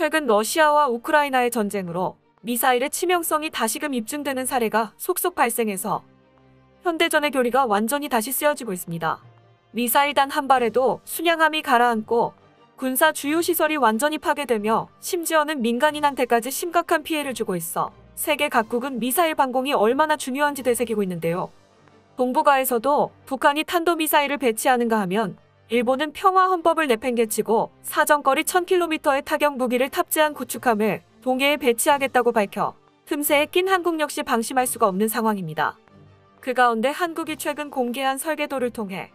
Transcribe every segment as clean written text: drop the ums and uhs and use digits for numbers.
최근 러시아와 우크라이나의 전쟁으로 미사일의 치명성이 다시금 입증되는 사례가 속속 발생해서 현대전의 교리가 완전히 다시 쓰여지고 있습니다. 미사일 단 한 발에도 순양함이 가라앉고 군사 주요 시설이 완전히 파괴되며 심지어는 민간인한테까지 심각한 피해를 주고 있어 세계 각국은 미사일 방공이 얼마나 중요한지 되새기고 있는데요. 동북아에서도 북한이 탄도미사일을 배치하는가 하면 일본은 평화헌법을 내팽개치고 사정거리 1000km의 타격 무기를 탑재한 구축함을 동해에 배치하겠다고 밝혀 틈새에 낀 한국 역시 방심할 수가 없는 상황입니다. 그 가운데 한국이 최근 공개한 설계도를 통해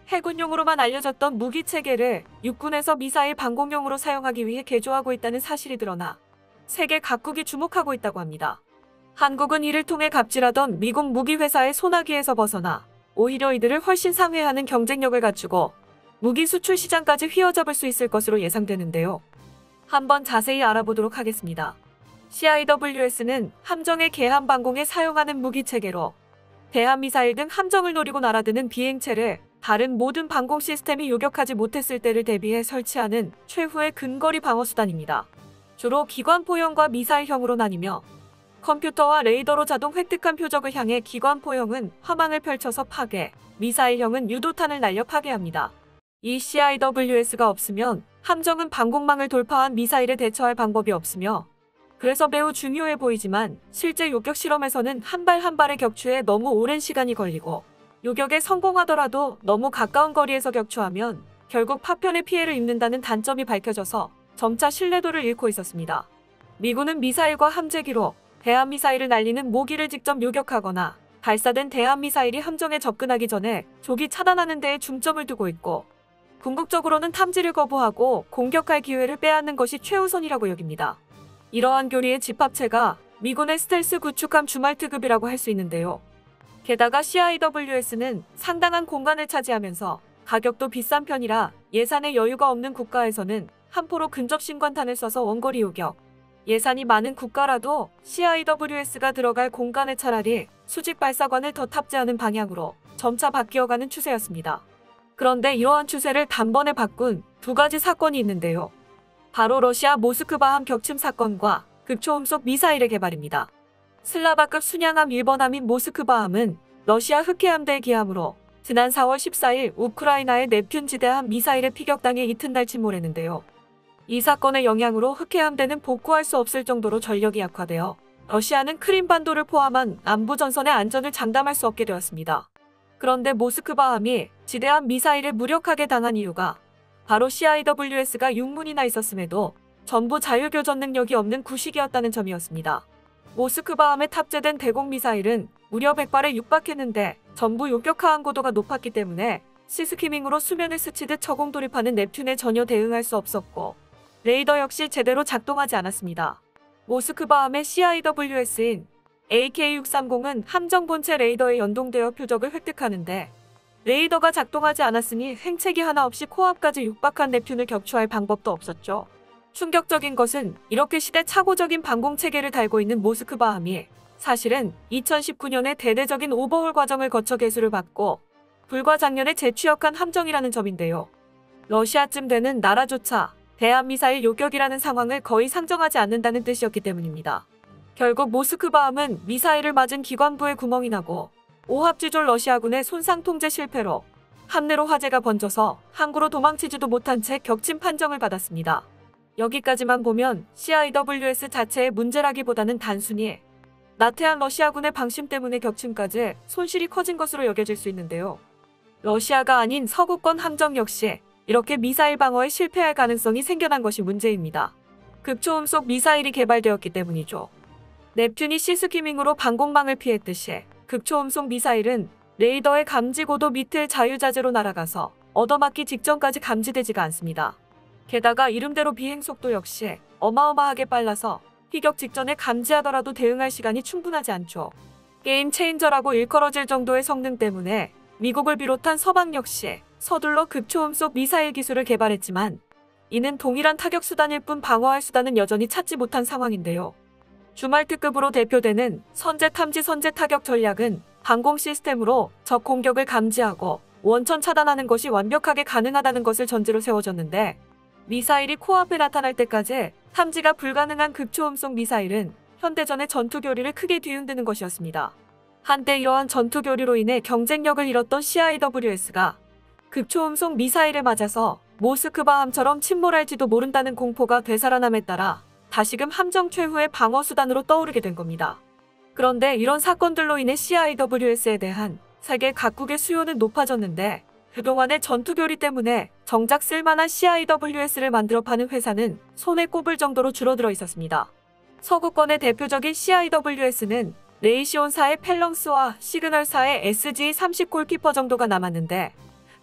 해군용으로만 알려졌던 무기체계를 육군에서 미사일 방공용으로 사용하기 위해 개조하고 있다는 사실이 드러나 세계 각국이 주목하고 있다고 합니다. 한국은 이를 통해 갑질하던 미국 무기회사의 소나기에서 벗어나 오히려 이들을 훨씬 상회하는 경쟁력을 갖추고 무기 수출 시장까지 휘어잡을 수 있을 것으로 예상되는데요. 한번 자세히 알아보도록 하겠습니다. CIWS는 함정의 개함 방공에 사용하는 무기체계로 대함미사일 등 함정을 노리고 날아드는 비행체를 다른 모든 방공 시스템이 요격하지 못했을 때를 대비해 설치하는 최후의 근거리 방어수단입니다. 주로 기관포형과 미사일형으로 나뉘며 컴퓨터와 레이더로 자동 획득한 표적을 향해 기관포형은 화망을 펼쳐서 파괴, 미사일형은 유도탄을 날려 파괴합니다. 이 CIWS가 없으면 함정은 방공망을 돌파한 미사일에 대처할 방법이 없으며 그래서 매우 중요해 보이지만 실제 요격 실험에서는 한 발 한 발의 격추에 너무 오랜 시간이 걸리고 요격에 성공하더라도 너무 가까운 거리에서 격추하면 결국 파편의 피해를 입는다는 단점이 밝혀져서 점차 신뢰도를 잃고 있었습니다. 미군은 미사일과 함재기로 대함미사일을 날리는 모기를 직접 요격하거나 발사된 대함미사일이 함정에 접근하기 전에 조기 차단하는 데에 중점을 두고 있고 궁극적으로는 탐지를 거부하고 공격할 기회를 빼앗는 것이 최우선이라고 여깁니다. 이러한 교리의 집합체가 미군의 스텔스 구축함 주말트급이라고 할 수 있는데요. 게다가 CIWS는 상당한 공간을 차지하면서 가격도 비싼 편이라 예산에 여유가 없는 국가에서는 한 포로 근접 신관탄을 써서 원거리 요격, 예산이 많은 국가라도 CIWS가 들어갈 공간에 차라리 수직 발사관을 더 탑재하는 방향으로 점차 바뀌어가는 추세였습니다. 그런데 이러한 추세를 단번에 바꾼 두 가지 사건이 있는데요. 바로 러시아 모스크바함 격침 사건과 극초음속 미사일의 개발입니다. 슬라바급 순양함 1번함인 모스크바함은 러시아 흑해함대의 기함으로 지난 4월 14일 우크라이나의 넵튠 지대함 미사일에 피격당해 이튿날 침몰했는데요. 이 사건의 영향으로 흑해함대는 복구할 수 없을 정도로 전력이 약화되어 러시아는 크림반도를 포함한 남부 전선의 안전을 장담할 수 없게 되었습니다. 그런데 모스크바함이 지대함 미사일을 무력하게 당한 이유가 바로 CIWS가 6문이나 있었음에도 전부 자유교전 능력이 없는 구식이었다는 점이었습니다. 모스크바함에 탑재된 대공 미사일은 무려 100발에 육박했는데 전부 요격하 항고도가 높았기 때문에 시스키밍으로 수면을 스치듯 저공 돌입하는 넵튠에 전혀 대응할 수 없었고 레이더 역시 제대로 작동하지 않았습니다. 모스크바함의 CIWS인 AK-630은 함정 본체 레이더에 연동되어 표적을 획득하는데 레이더가 작동하지 않았으니 행체기 하나 없이 코앞까지 육박한 넵튠을 격추할 방법도 없었죠. 충격적인 것은 이렇게 시대착오적인 방공체계를 달고 있는 모스크바함이 사실은 2019년에 대대적인 오버홀 과정을 거쳐 개수를 받고 불과 작년에 재취역한 함정이라는 점인데요. 러시아쯤 되는 나라조차 대함미사일 요격이라는 상황을 거의 상정하지 않는다는 뜻이었기 때문입니다. 결국 모스크바함은 미사일을 맞은 기관부에 구멍이 나고 오합지졸 러시아군의 손상 통제 실패로 함내로 화재가 번져서 항구로 도망치지도 못한 채 격침 판정을 받았습니다. 여기까지만 보면 CIWS 자체의 문제라기보다는 단순히 나태한 러시아군의 방심 때문에 격침까지 손실이 커진 것으로 여겨질 수 있는데요. 러시아가 아닌 서구권 함정 역시 이렇게 미사일 방어에 실패할 가능성이 생겨난 것이 문제입니다. 극초음속 미사일이 개발되었기 때문이죠. 넵튠이 시스키밍으로 방공망을 피했듯이 극초음속 미사일은 레이더의 감지고도 밑을 자유자재로 날아가서 얻어맞기 직전까지 감지되지가 않습니다. 게다가 이름대로 비행속도 역시 어마어마하게 빨라서 피격 직전에 감지하더라도 대응할 시간이 충분하지 않죠. 게임 체인저라고 일컬어질 정도의 성능 때문에 미국을 비롯한 서방 역시 서둘러 극초음속 미사일 기술을 개발했지만 이는 동일한 타격 수단일 뿐 방어할 수단은 여전히 찾지 못한 상황인데요. 주말트급으로 대표되는 선제 탐지 선제 타격 전략은 방공 시스템으로 적 공격을 감지하고 원천 차단하는 것이 완벽하게 가능하다는 것을 전제로 세워졌는데 미사일이 코앞에 나타날 때까지 탐지가 불가능한 극초음속 미사일은 현대전의 전투교류를 크게 뒤흔드는 것이었습니다. 한때 이러한 전투교류로 인해 경쟁력을 잃었던 CIWS가 극초음속 미사일에 맞아서 모스크바함처럼 침몰할지도 모른다는 공포가 되살아남에 따라 다시금 함정 최후의 방어수단으로 떠오르게 된 겁니다. 그런데 이런 사건들로 인해 CIWS에 대한 세계 각국의 수요는 높아졌는데 그동안의 전투교리 때문에 정작 쓸만한 CIWS를 만들어 파는 회사는 손에 꼽을 정도로 줄어들어 있었습니다. 서구권의 대표적인 CIWS는 레이시온사의 펠렁스와 시그널사의 SG-30 골키퍼 정도가 남았는데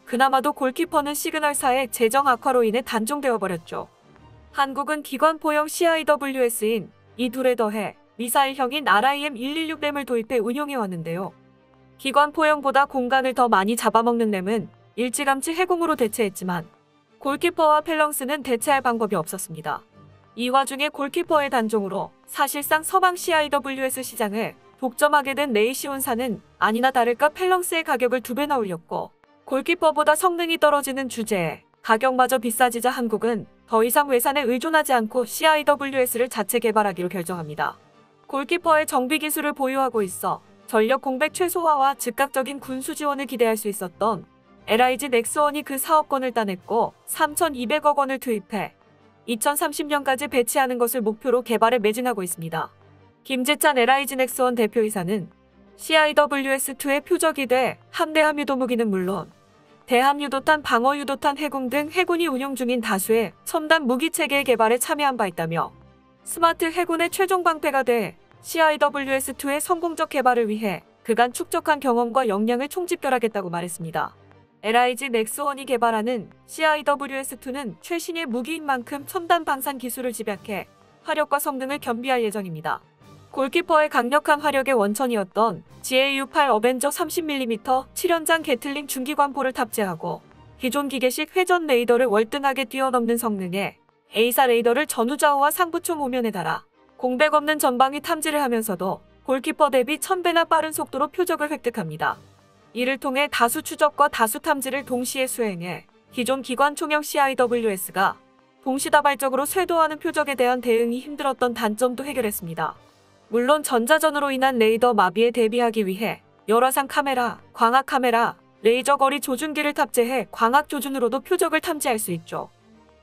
그나마도 골키퍼는 시그널사의 재정 악화로 인해 단종되어 버렸죠. 한국은 기관포형 CIWS인 이 둘에 더해 미사일형인 RIM-116램을 도입해 운용해왔는데요. 기관포형보다 공간을 더 많이 잡아먹는 램은 일찌감치 해공으로 대체했지만 골키퍼와 펠렁스는 대체할 방법이 없었습니다. 이 와중에 골키퍼의 단종으로 사실상 서방 CIWS 시장을 독점하게 된 레이시온사는 아니나 다를까 펠렁스의 가격을 2배나 올렸고 골키퍼보다 성능이 떨어지는 주제에 가격마저 비싸지자 한국은 더 이상 외산에 의존하지 않고 CIWS를 자체 개발하기로 결정합니다. 골키퍼의 정비 기술을 보유하고 있어 전력 공백 최소화와 즉각적인 군수 지원을 기대할 수 있었던 LIG 넥스원이 그 사업권을 따냈고 3,200억 원을 투입해 2030년까지 배치하는 것을 목표로 개발에 매진하고 있습니다. 김재찬 LIG 넥스원 대표이사는 CIWS2의 표적이 돼 함대함 유도무기는 물론 대함유도탄, 방어유도탄, 해공 등 해군이 운용 중인 다수의 첨단 무기체계 개발에 참여한 바 있다며 스마트 해군의 최종 방패가 돼 CIWS2의 성공적 개발을 위해 그간 축적한 경험과 역량을 총집결하겠다고 말했습니다. LIG 넥스원이 개발하는 CIWS2는 최신의 무기인 만큼 첨단 방산 기술을 집약해 화력과 성능을 겸비할 예정입니다. 골키퍼의 강력한 화력의 원천이었던 GAU-8 어벤저 30mm 7연장 게틀링 중기관포를 탑재하고 기존 기계식 회전 레이더를 월등하게 뛰어넘는 성능의 A사 레이더를 전후좌우와 상부총 오면에 달아 공백 없는 전방위 탐지를 하면서도 골키퍼 대비 1000배나 빠른 속도로 표적을 획득합니다. 이를 통해 다수 추적과 다수 탐지를 동시에 수행해 기존 기관총형 CIWS가 동시다발적으로 쇄도하는 표적에 대한 대응이 힘들었던 단점도 해결했습니다. 물론 전자전으로 인한 레이더 마비에 대비하기 위해 열화상 카메라, 광학 카메라, 레이저 거리 조준기를 탑재해 광학 조준으로도 표적을 탐지할 수 있죠.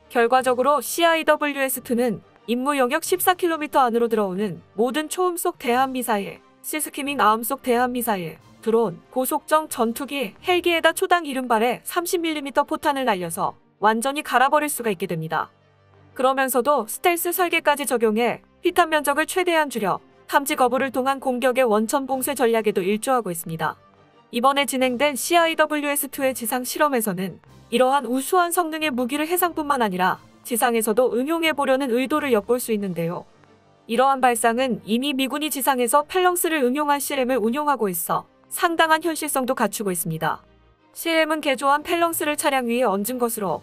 결과적으로 CIWS2는 임무 영역 14km 안으로 들어오는 모든 초음속 대함미사일, 시스키밍 아음속 대함미사일, 드론, 고속정 전투기, 헬기에다 초당 70발의 30mm 포탄을 날려서 완전히 갈아버릴 수가 있게 됩니다. 그러면서도 스텔스 설계까지 적용해 피탄 면적을 최대한 줄여 탐지 거부를 통한 공격의 원천 봉쇄 전략에도 일조하고 있습니다. 이번에 진행된 CIWS2의 지상 실험에서는 이러한 우수한 성능의 무기를 해상뿐만 아니라 지상에서도 응용해보려는 의도를 엿볼 수 있는데요. 이러한 발상은 이미 미군이 지상에서 펠렁스를 응용한 CLM을 운용하고 있어 상당한 현실성도 갖추고 있습니다. CLM은 개조한 펠렁스를 차량 위에 얹은 것으로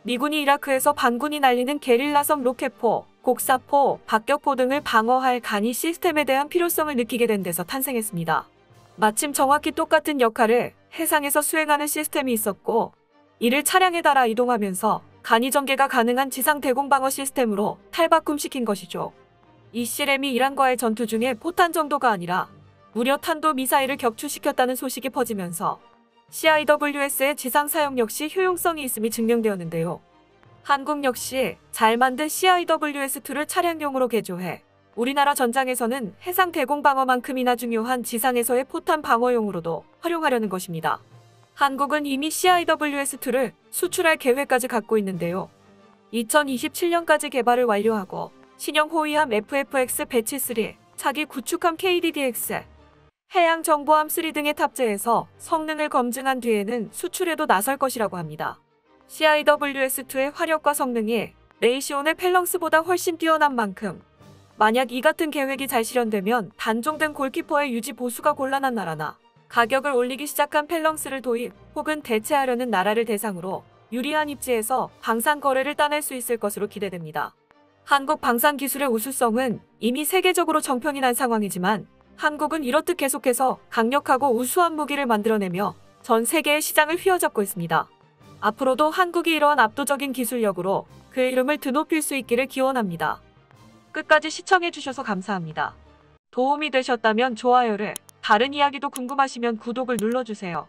미군이 이라크에서 반군이 날리는 게릴라섬 로켓포, 곡사포, 박격포 등을 방어할 간이 시스템에 대한 필요성을 느끼게 된 데서 탄생했습니다. 마침 정확히 똑같은 역할을 해상에서 수행하는 시스템이 있었고 이를 차량에 달아 이동하면서 간이 전개가 가능한 지상 대공방어 시스템으로 탈바꿈시킨 것이죠. 이 CLM이 이란과의 전투 중에 포탄 정도가 아니라 무려 탄도 미사일을 격추시켰다는 소식이 퍼지면서 CIWS의 지상 사용 역시 효용성이 있음이 증명되었는데요. 한국 역시 잘 만든 CIWS2를 차량용으로 개조해 우리나라 전장에서는 해상 대공방어만큼이나 중요한 지상에서의 포탄 방어용으로도 활용하려는 것입니다. 한국은 이미 CIWS2를 수출할 계획까지 갖고 있는데요. 2027년까지 개발을 완료하고 신형 호위함 FFX 배치 3, 차기 구축함 KDDX, 해양정보함 3 등에 탑재해서 성능을 검증한 뒤에는 수출에도 나설 것이라고 합니다. CIWS2의 화력과 성능이 레이시온의 펠렁스보다 훨씬 뛰어난 만큼 만약 이 같은 계획이 잘 실현되면 단종된 골키퍼의 유지 보수가 곤란한 나라나 가격을 올리기 시작한 펠렁스를 도입 혹은 대체하려는 나라를 대상으로 유리한 입지에서 방산 거래를 따낼 수 있을 것으로 기대됩니다. 한국 방산 기술의 우수성은 이미 세계적으로 정평이 난 상황이지만 한국은 이렇듯 계속해서 강력하고 우수한 무기를 만들어내며 전 세계의 시장을 휘어잡고 있습니다. 앞으로도 한국이 이러한 압도적인 기술력으로 그의 이름을 드높일 수 있기를 기원합니다. 끝까지 시청해주셔서 감사합니다. 도움이 되셨다면 좋아요를, 다른 이야기도 궁금하시면 구독을 눌러주세요.